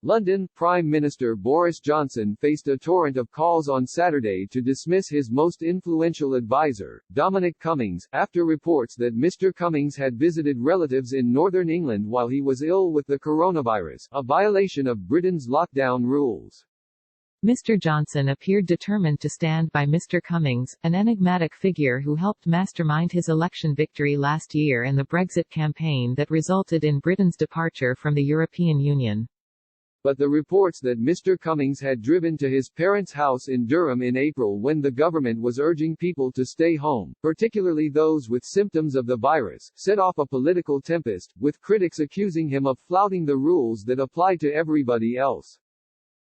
London, Prime Minister Boris Johnson faced a torrent of calls on Saturday to dismiss his most influential advisor, Dominic Cummings, after reports that Mr. Cummings had visited relatives in Northern England while he was ill with the coronavirus, a violation of Britain's lockdown rules. Mr. Johnson appeared determined to stand by Mr. Cummings, an enigmatic figure who helped mastermind his election victory last year and the Brexit campaign that resulted in Britain's departure from the European Union. But the reports that Mr. Cummings had driven to his parents' house in Durham in April when the government was urging people to stay home, particularly those with symptoms of the virus, set off a political tempest, with critics accusing him of flouting the rules that apply to everybody else.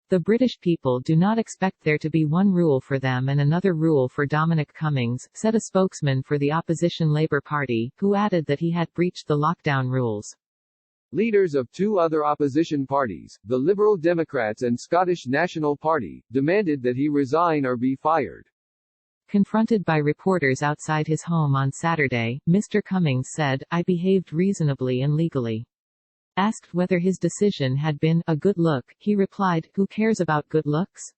The British people do not expect there to be one rule for them and another rule for Dominic Cummings, said a spokesman for the opposition Labour Party, who added that he had breached the lockdown rules. Leaders of two other opposition parties, the Liberal Democrats and Scottish National Party, demanded that he resign or be fired. Confronted by reporters outside his home on Saturday, Mr. Cummings said, "I behaved reasonably and legally." Asked whether his decision had been a good look, he replied, "Who cares about good looks?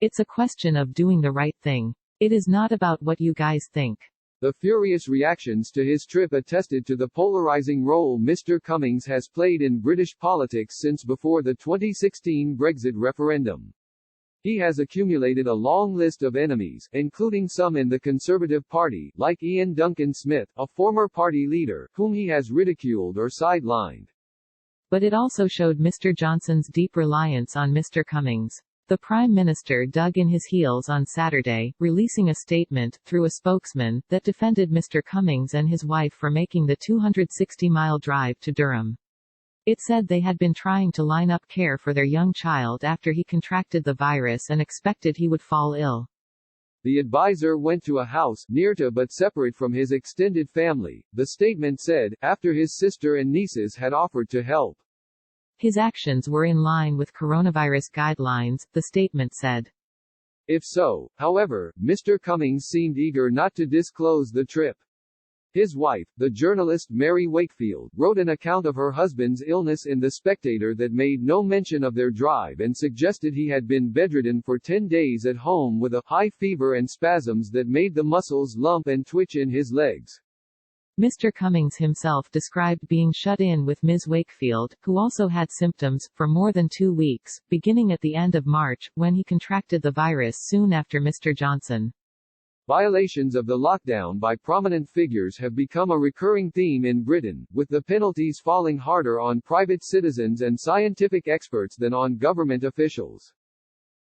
It's a question of doing the right thing. It is not about what you guys think." The furious reactions to his trip attested to the polarizing role Mr. Cummings has played in British politics since before the 2016 Brexit referendum. He has accumulated a long list of enemies, including some in the Conservative Party, like Ian Duncan Smith, a former party leader, whom he has ridiculed or sidelined. But it also showed Mr. Johnson's deep reliance on Mr. Cummings. The Prime Minister dug in his heels on Saturday, releasing a statement, through a spokesman, that defended Mr. Cummings and his wife for making the 260-mile drive to Durham. It said they had been trying to line up care for their young child after he contracted the virus and expected he would fall ill. The advisor went to a house, near to but separate from his extended family, the statement said, after his sister and nieces had offered to help. His actions were in line with coronavirus guidelines, the statement said. If so, however, Mr. Cummings seemed eager not to disclose the trip. His wife, the journalist Mary Wakefield, wrote an account of her husband's illness in The Spectator that made no mention of their drive and suggested he had been bedridden for 10 days at home with a high fever and spasms that made the muscles lump and twitch in his legs. Mr. Cummings himself described being shut in with Ms. Wakefield, who also had symptoms, for more than 2 weeks, beginning at the end of March, when he contracted the virus soon after Mr. Johnson. Violations of the lockdown by prominent figures have become a recurring theme in Britain, with the penalties falling harder on private citizens and scientific experts than on government officials.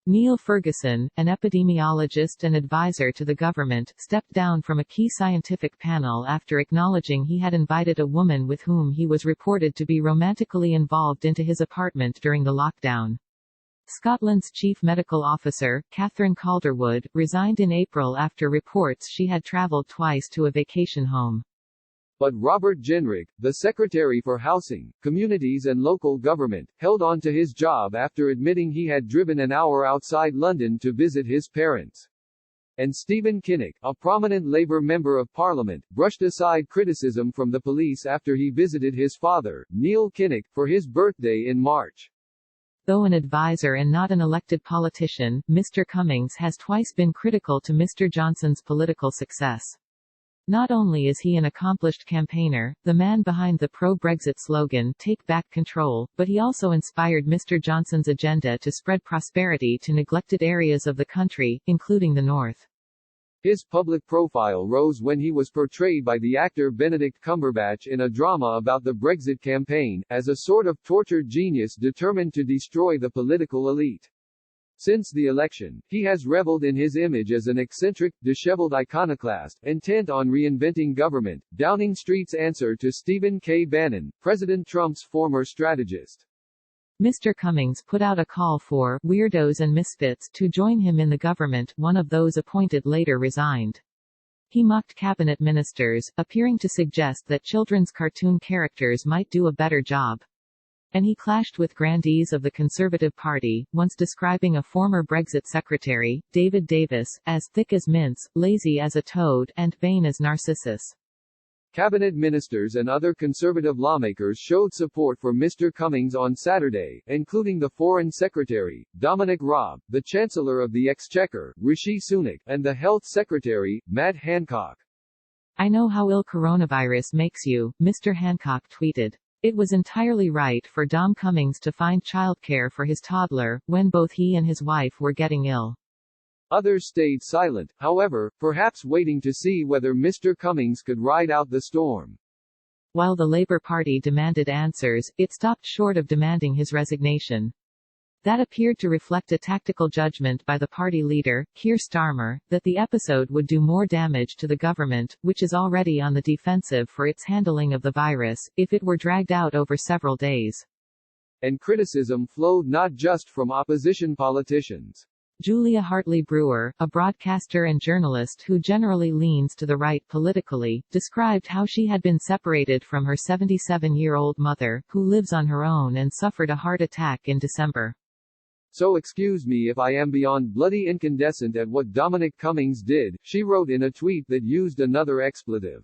Neil Ferguson, an epidemiologist and advisor to the government, stepped down from a key scientific panel after acknowledging he had invited a woman with whom he was reported to be romantically involved into his apartment during the lockdown. Scotland's chief medical officer, Catherine Calderwood, resigned in April after reports she had travelled twice to a vacation home. But Robert Jenrick, the Secretary for Housing, Communities and Local Government, held on to his job after admitting he had driven an hour outside London to visit his parents. And Stephen Kinnock, a prominent Labour Member of Parliament, brushed aside criticism from the police after he visited his father, Neil Kinnock, for his birthday in March. Though an advisor and not an elected politician, Mr. Cummings has twice been critical to Mr. Johnson's political success. Not only is he an accomplished campaigner, the man behind the pro-Brexit slogan, "Take Back Control," but he also inspired Mr. Johnson's agenda to spread prosperity to neglected areas of the country, including the north. His public profile rose when he was portrayed by the actor Benedict Cumberbatch in a drama about the Brexit campaign, as a sort of tortured genius determined to destroy the political elite. Since the election, he has reveled in his image as an eccentric, disheveled iconoclast, intent on reinventing government, Downing Street's answer to Stephen K. Bannon, President Trump's former strategist. Mr. Cummings put out a call for weirdos and misfits to join him in the government. One of those appointed later resigned. He mocked cabinet ministers, appearing to suggest that children's cartoon characters might do a better job. And he clashed with grandees of the Conservative Party, once describing a former Brexit secretary, David Davis, as thick as mince, lazy as a toad, and vain as Narcissus. Cabinet ministers and other conservative lawmakers showed support for Mr. Cummings on Saturday, including the Foreign Secretary, Dominic Raab, the Chancellor of the Exchequer, Rishi Sunak, and the Health Secretary, Matt Hancock. "I know how ill coronavirus makes you," Mr. Hancock tweeted. It was entirely right for Dom Cummings to find childcare for his toddler, when both he and his wife were getting ill. Others stayed silent, however, perhaps waiting to see whether Mr. Cummings could ride out the storm. While the Labour Party demanded answers, it stopped short of demanding his resignation. That appeared to reflect a tactical judgment by the party leader, Keir Starmer, that the episode would do more damage to the government, which is already on the defensive for its handling of the virus, if it were dragged out over several days. And criticism flowed not just from opposition politicians. Julia Hartley-Brewer, a broadcaster and journalist who generally leans to the right politically, described how she had been separated from her 77-year-old mother, who lives on her own and suffered a heart attack in December. "So excuse me if I am beyond bloody incandescent at what Dominic Cummings did," she wrote in a tweet that used another expletive.